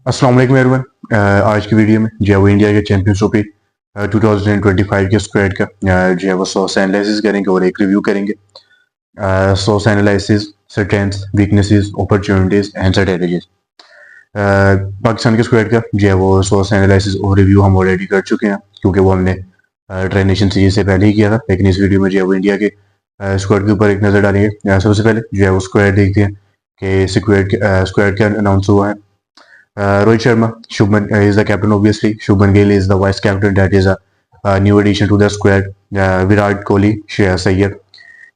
अस्सलाम वालेकुम एवरीवन। आज की वीडियो में जो है वो इंडिया के चैंपियंस ट्रॉफी 2025 के स्क्वाड का जो है वो सॉस एनालिसिस करेंगे और एक रिव्यू करेंगे। Sauce analysis, strengths, weaknesses, opportunities and strategies. Pakistan के स्क्वाड का जो है वो सॉस एनालिसिस और रिव्यू हम ऑलरेडी कर चुके हैं, क्योंकि वो हमने ट्रांजिशन सीरीज से पहले ही किया था। लेकिन इस वीडियो में जो है वो इंडिया के स्क्वाड के ऊपर एक नज़र डालेंगे। सबसे पहले जो है वो स्क्वाड देखते हैं कि स्क्वाड क्या अनाउंस हुआ है। Rohit Sharma, Shubman is the captain obviously. Shubman Gill is the vice captain. That is a new addition to the squad. Virat Kohli, Shreyas Iyer,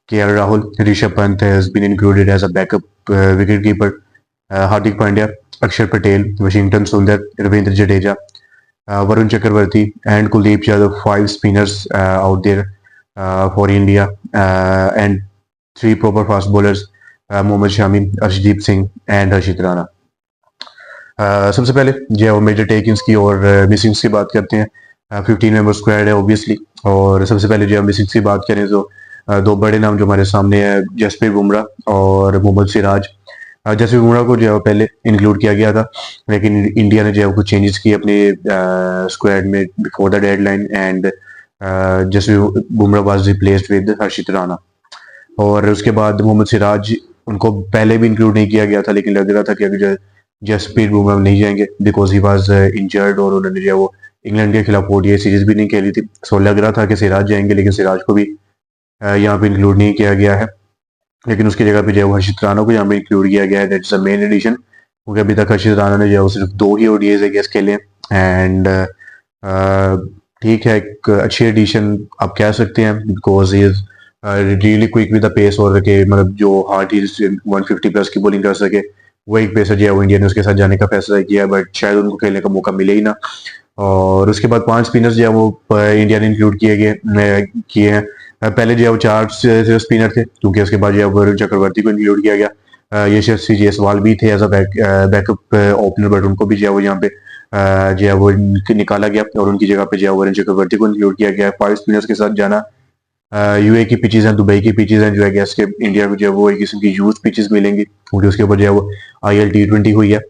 KL Rahul, Rishabh Pant has been included as a backup wicketkeeper. Hardik Pandya, Akshar Patel, Washington Sundar, Ravindra Jadeja, Varun Chakravarti, and Kuldeep Yadav. Five spinners out there for India, and three proper fast bowlers: Mohammad Shami, Arshdeep Singh, and Harshit Rana. सबसे पहले जो है वो major takings की और missings की बात करते हैं। 15 मेंबर स्क्वाड है ऑब्वियसली, और सबसे पहले जो है मिसिंग्स की बात करें तो दो बड़े नाम जो हमारे सामने है, जसप्रीत बुमराह और मोहम्मद सिराज। जसप्रीत बुमराह को जो है पहले इंक्लूड किया गया था, लेकिन इंडिया ने जो है कुछ चेंजेस किए अपने स्क्वाड में before the deadline, and Jasprit Bumrah was replaced with Harshit Rana. और उसके बाद मोहम्मद सिराज, उनको पहले भी इंक्लूड नहीं किया गया था, लेकिन लग रहा था कि अगर जसप्रीत बुमराह नहीं जाएंगे बिकॉज ही वाज इंजर्ड, और उन्होंने जो है वो इंग्लैंड के खिलाफ ओडीआई सीरीज भी नहीं खेली थी। सो लग रहा था कि सिराज जाएंगे, लेकिन सिराज को भी यहाँ पे इंक्लूड नहीं किया गया है। लेकिन उसकी जगह पे जो है वो हर्षित राणा को यहाँ पे इंक्लूड किया गया है। That is the main addition, क्योंकि अभी तक हर्षित राणा ने जो है वो सिर्फ 2 ही ओडीआई गेस खेले, एंड ठीक है, एक अच्छी एडिशन आप कह सकते हैं, because he is really quick with the pace, और के मतलब जो हार्ड ही 150 प्लस की बॉलिंग कर सके, वो एक पेसर जो है वो इंडिया ने उसके साथ जाने का फैसला किया, बट शायद उनको खेलने का मौका मिले ही ना। और उसके बाद 5 स्पिनर्स जो है वो इंडिया ने इंक्लूड किए हैं। पहले जो है वो 4 स्पिनर थे, क्योंकि उसके बाद जो है वरुण चक्रवर्ती को इंक्लूड किया गया। यशस्वी जायसवाल भी थे as a backup opener, but उनको भी जो है वो यहाँ पे जो है वो निकाला गया, और उनकी जगह पे जो है वरुण चक्रवर्ती को इंक्लूड किया गया। 5 स्पिनर्स के साथ जाना। यूए की पिचेस हैं, दुबई की पिचेस हैं, जो है गैस के इंडिया को जो है वो एक किस्म की यूज पिचेस मिलेंगी, क्योंकि उसके ऊपर जो है वो IL T20 हुई है।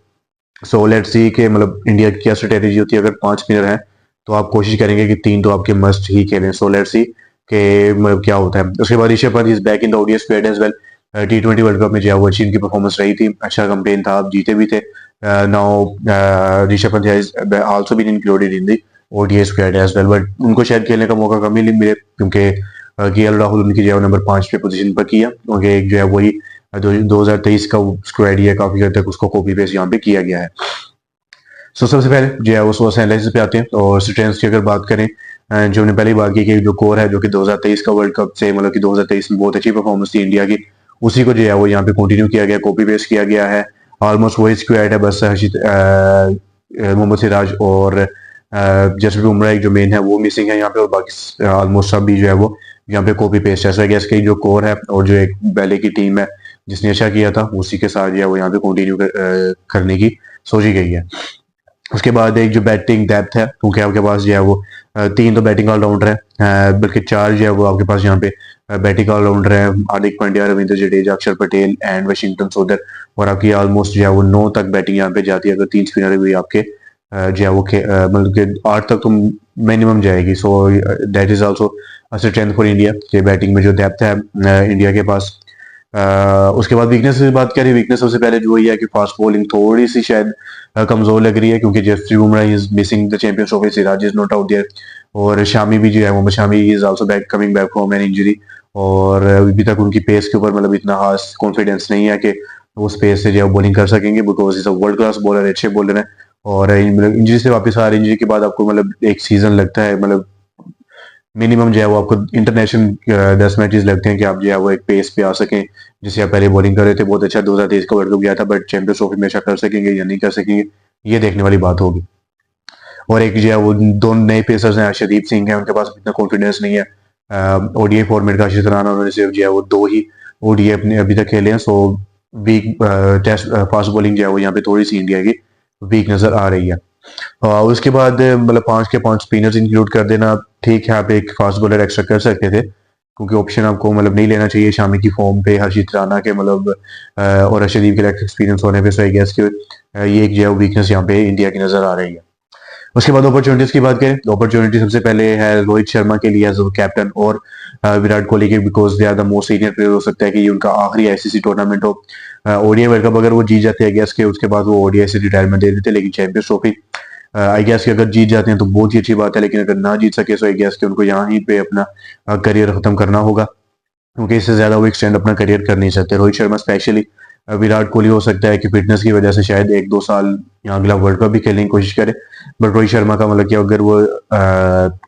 सो लेट्स सी कि मतलब इंडिया की क्या स्ट्रेटेजी होती है। अगर 5 स्पिनर हैं तो आप कोशिश करेंगे कि 3 तो आपके मस्ट ही खेलें। सो लेट्स सी कि मतलब क्या होता है। उसके बाद Rishabh Pant is back in the ODI squad as well. T20 world cup में जो है वो अच्छी इनकी परफॉर्मेंस रही थी, अच्छा कैंपेन था, आप जीते भी थे। Now Rishabh Pant has also been included in the ODI squad as well, but उनको शायद खेलने का मौका कम ही मिले, क्योंकि केएल राहुल उनकी जो है नंबर 5 पे पोजीशन पर किया, क्योंकि एक जो है वही 2023 का स्क्वाड ही है, काफी हद तक उसको कॉपी पेस्ट यहाँ पे किया गया है। सो सबसे पहले जो है वो सोर्स एनालिसिस पे आते हैं, और स्ट्रेंथ्स की अगर बात करें, जो हमने पहले ही बात की कि जो कोर है, जो कि 2023 का वर्ल्ड कप से, मतलब कि 2023 में बहुत अच्छी परफॉर्मेंस थी इंडिया की, उसी को जो है वो यहाँ पे कंटिन्यू किया गया, कॉपी पेस्ट किया गया है। ऑलमोस्ट वही स्क्वाड है, बस मोहम्मद सिराज और जसप्रीत बुमराह जो मेन है वो मिसिंग है यहाँ पे, और बाकी ऑलमोस्ट सब भी जो है वो यहाँ पे कॉपी पेस्ट है। गैस की जो कोर है और जो एक पहले की टीम है जिसने अच्छा किया था, उसी के साथ जो है वो यहाँ पे कंटिन्यू करने की सोची गई है। उसके बाद एक जो बैटिंग डेप्थ है, क्योंकि आपके पास जो है वो 3 तो बैटिंग ऑलराउंडर है, बल्कि 4 जो है वो आपके पास यहाँ पे बैटिंग ऑलराउंडर है। हार्दिक पांड्या, रविंद्र जडेजा, अक्षर पटेल एंड वाशिंगटन सुंदर, और आपकी ऑलमोस्ट जो है वो 9 तक बैटिंग यहाँ पे जाती है। अगर 3 स्पिनर भी आपके जो है वो मतलब कि 8 तक तो मिनिमम जाएगी। So that is also strength for India के बैटिंग में जो डेप्थ है इंडिया के पास। उसके बाद वीकनेस की बात करें, वीकनेस सबसे पहले जो है कि फास्ट बॉलिंग थोड़ी सी शायद कमजोर लग रही है, क्योंकि Jasprit Bumrah is missing the Champions Trophy, Siraj is not out there, और शामी भी जो है Mohammed Shami is also coming back from an injury, और अभी तक उनकी पेस के ऊपर मतलब इतना खास कॉन्फिडेंस नहीं है कि वो पेस से जो है बॉलिंग कर सकेंगे, because is a world class bowler, अच्छे बॉलर है। और मतलब इंजरी से वापस आ रहे, इंजरी के बाद आपको मतलब एक सीजन लगता है, मतलब मिनिमम जो है वो आपको इंटरनेशनल 10 मैचेस लगते हैं कि आप जो है वो एक पेस पे आ सकें, जिससे आप पहले बॉलिंग कर रहे थे। बहुत अच्छा 2023 का वर्ल्ड कप गया था, बट चैंपियंस ट्रॉफी में ऐसा कर सकेंगे या नहीं कर सकेंगे, ये देखने वाली बात होगी। और एक जो है वो 2 नए पेसर्स हैं, अर्शदीप सिंह है, उनके पास इतना कॉन्फिडेंस नहीं है ओडीआई फॉर्मेट का। अर्शदीप राणा, उन्होंने सिर्फ जो है वो 2 ही ओडीआई अपने अभी तक खेले हैं। So weak test fast bowling जो है वो यहाँ पे थोड़ी सी इंडिया की वीक नजर आ रही है। उसके बाद मतलब 5 के 5 स्पिनर्स इंक्लूड कर देना, ठीक है, आप एक फास्ट बॉलर एक्स्ट्रा कर सकते थे, क्योंकि ऑप्शन आपको मतलब नहीं लेना चाहिए शामी की फॉर्म पे हर्षित राणा के मतलब और अर्शदीप के एक्सपीरियंस होने पे। सो आई गेस कि ये एक जो है वीकनेस यहाँ पे इंडिया की नजर आ रही है। उसके बाद अपॉर्चुनिटीज की बात करें तो अपॉर्चुनिटी सबसे पहले है रोहित शर्मा के लिए एज अ कैप्टन और विराट कोहली के, because they are the most senior player. हो सकता है कि ये उनका आखिरी आईसीसी टूर्नामेंट हो। ओडीआई वर्ल्ड कप अगर वो जीत जाते हैं गेस के, उसके बाद वो ओडीआई से रिटायरमेंट दे देते, लेकिन चैंपियंस ट्रॉफी आई गेस कि अगर जीत जाते हैं तो बहुत ही अच्छी बात है, लेकिन अगर ना जीत सके तो आई गेस कि उनको यहाँ ही पे अपना करियर खत्म करना होगा, क्योंकि इससे ज्यादा वो एक्सटेंड अपना करियर कर नहीं सकते। रोहित शर्मा स्पेशली, विराट कोहली हो सकता है कि फिटनेस की वजह से शायद 1-2 साल यहाँ अगला वर्ल्ड कप भी खेलने की कोशिश करे, बट रोहित शर्मा का मतलब कि अगर वो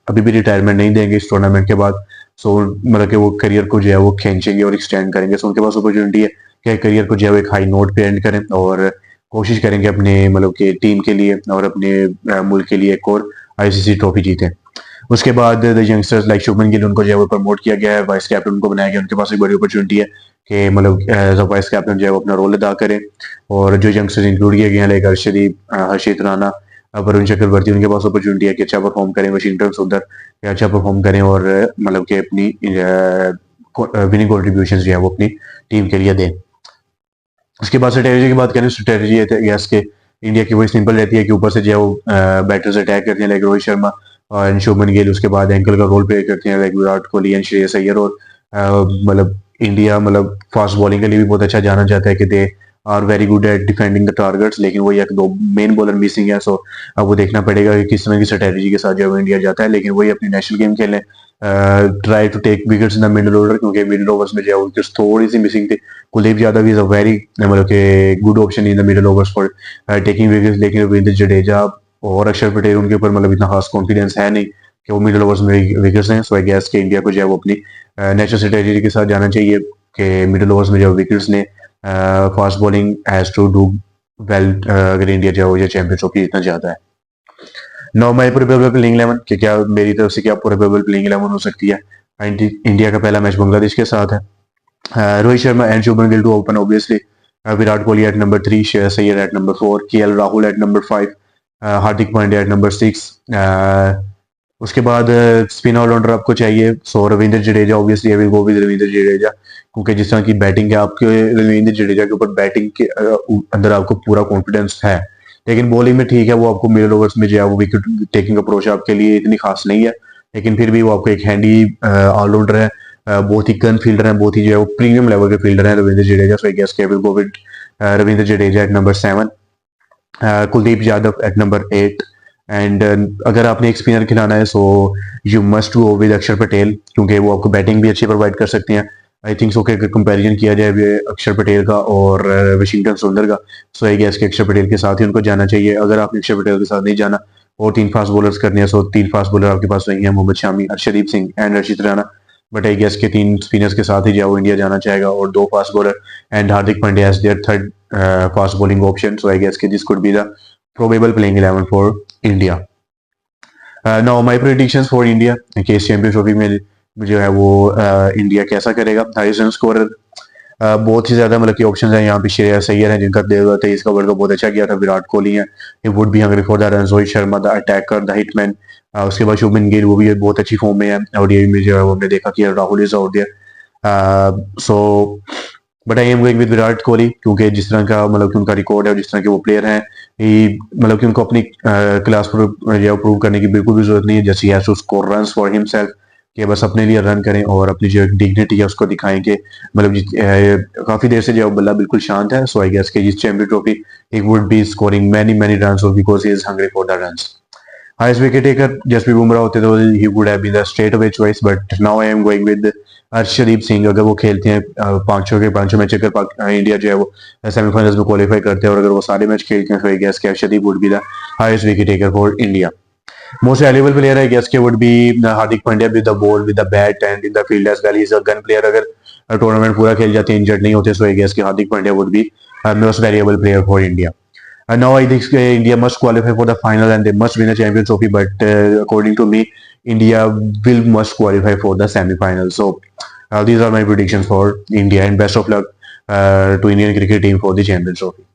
अभी भी रिटायरमेंट नहीं देंगे इस टूर्नामेंट के बाद, सो मतलब कि वो करियर को जो है वो खींचेंगे और एक्सटेंड करेंगे। सो उनके पास अपॉर्चुनिटी है कि करियर को जो है वो एक हाई नोट पे एंड करें और कोशिश करेंगे अपने मतलब कि टीम के लिए और अपने मुल्क के लिए एक और आईसीसी ट्रॉफी जीतें। उसके बाद the youngsters like Shubman Gill, उनको जो है वो प्रमोट किया गया है, वाइस कैप्टन उनको बनाया गया। उनके पास एक बड़ी अपॉर्चुनिटी है कि मतलब एज अ वाइस कैप्टन जो है वो अपना रोल अदा करें। और जो यंगस्टर्स इंक्लूड किए गए हैं लाइक हर्षदीप, हर्षित राणा, वरुण चक्रवर्ती, उनके पास अपॉर्चुनिटी है कि अच्छा परफॉर्म करें, वाशिंगटन सुंदर अच्छा परफॉर्म करें और मतलब कि अपनी विनिंग कॉन्ट्रीब्यूशन जो है वो अपनी टीम के लिए दें। उसके बाद स्ट्रेटेजी की बात करें, स्ट्रेटेजी यस के इंडिया की वही सिंपल रहती है कि ऊपर से जो है वो बैटर्स अटैक करते हैं लाइक रोहित शर्मा और शुभमन गिल। उसके बाद एंकल का रोल प्ले करते हैं लाइक विराट कोहली एंड श्रेयस अय्यर। और मतलब इंडिया मतलब फास्ट बॉलिंग के लिए भी बहुत अच्छा जाना जाता है कि they are very good at defending the targets, लेकिन वो एक दो मेन बॉलर मिसिंग है। सो अब वो देखना पड़ेगा कि किस तरह की स्ट्रेटेजी के साथ जो है इंडिया जाता है, लेकिन वही अपनी नेशनल गेम खेलें, try to take wickets in the middle order, क्योंकि मिडिल ओवर्स में जो है विकेट्स थोड़ी सी मिसिंग थी। Kuldeep Yadav is a very मतलब कि good option in the middle overs for taking wickets, लेकिन रविंद्र जडेजा और अक्षर पटेल उनके ऊपर मतलब इतना खास कॉन्फिडेंस है नहीं कि वो मिडिल ओवर्स में विकेट्स हैं। सो आई गेस कि इंडिया को जो है वो अपनी नेचुरल स्ट्रेटेजी के साथ जाना चाहिए कि मिडिल ओवर्स में जो विकेट्स ने fast bowling has to do well अगर इंडिया जो है चैंपियन ट्रॉफी जीतना चाहता है। नो माई प्रोबेबल प्लेइंग 11 कि क्या मेरी तरफ से क्या प्रोबेबल प्लेइंग 11 हो सकती है। इंडिया का पहला मैच बांग्लादेश के साथ है। Rohit Sharma and Shubman Gill to open obviously, Virat Kohli at number 3, Shreyas Iyer at number 4, KL Rahul at number 5, Hardik Pandya at number 6। उसके बाद स्पिन ऑलराउंडर आपको चाहिए, so Ravindra Jadeja obviously I will go with Ravindra Jadeja, क्योंकि जिस तरह की बैटिंग है आपके रविंद्र जडेजा के ऊपर बैटिंग के अंदर आपको पूरा कॉन्फिडेंस है, लेकिन बॉलिंग में ठीक है वो आपको मिडिल ओवर्स में जो है वो विकेट टेकिंग अप्रोच आपके लिए इतनी खास नहीं है, लेकिन फिर भी वो आपको एक हैंडी ऑलराउंडर है, बहुत ही गन फील्डर है, बहुत ही जो है वो प्रीमियम लेवल के फील्डर है Ravindra Jadeja. So I guess के will go with Ravindra Jadeja at number 7, Kuldeep Yadav at number 8। And अगर आपने एक स्पिनर खिलाना है so you must go with Axar Patel, क्योंकि वो आपको बैटिंग भी अच्छी प्रोवाइड कर सकते हैं। आई थिंक सो कि अगर कंपैरिजन किया जाए अक्षर पटेल का और वाशिंगटन सुंदर का, सो आई गेस कि अक्षर पटेल के साथ ही उनको जाना चाहिए। अगर आपने अक्षर पटेल के साथ नहीं जाना और 3 फास्ट बॉलर्स करने हैं, सो 3 फास्ट बॉलर आपके पास वही है, Mohammed Shami, Arshdeep Singh and Rashid Rana. But I guess के 3 स्पिनर्स के साथ ही जाओ इंडिया जाना चाहेगा और 2 fast bowler and Hardik Pandya as their third fast bowling option. So I guess के this could be the probable playing 11 for India. Now my predictions for India कि इस चैंपियंस ट्रॉफी में जो है वो इंडिया कैसा करेगा। हाईएस्ट रन स्कोरर बहुत ही ज्यादा मतलब कि ऑप्शन है यहाँ पे, श्रेयस अय्यर है जिनका 2023 का वर्ल्ड कप बहुत अच्छा किया था, विराट कोहली है, ही would be hungry for the run, Rohit Sharma the attacker the hitman, उसके बाद शुभमन गिल वो भी बहुत अच्छी फॉर्म में है, और ये में जो है हमने देखा कि Rahul is out there. So but I am going with Virat Kohli, क्योंकि जिस तरह का मतलब कि उनका रिकॉर्ड है और जिस तरह के वो प्लेयर हैं, मतलब कि उनको अपनी क्लास पर प्रूव करने की बिल्कुल भी जरूरत नहीं है। जैसे has to score runs for himself, कि बस अपने लिए रन करें और अपनी जो डिग्निटी है उसको दिखाएं कि मतलब काफी देर से जो बल्ला बिल्कुल शांत है। सो आई गेस कि जिस Champion Trophy he would be scoring many many runs because he is hungry for the runs. Highest wicket taker Jasprit Bumrah होते तो he would have been the straight away choice, but now I am going with Arshdeep Singh. अगर वो खेलते हैं पांचों match, अगर India जो है वो सेमीफाइनल्स में क्वालिफाई करते हैं और अगर वो सारे मैच खेलते हैं, तो आई गेस कि Arshdeep would be the highest wicket taker for India. Most valuable player I guess would be Hardik Pandya with the ball, with the bat and in the field as well. He's a gun player. अगर tournament पूरा खेल जाते हैं, injured नहीं होते, so I guess कि Hardik Pandya would be most valuable player for India. And now I think India must qualify for the final and they must win a champion trophy. But according to me, India will must qualify for the semi-final. So these are my predictions for India and best of luck to Indian cricket team for the champion trophy.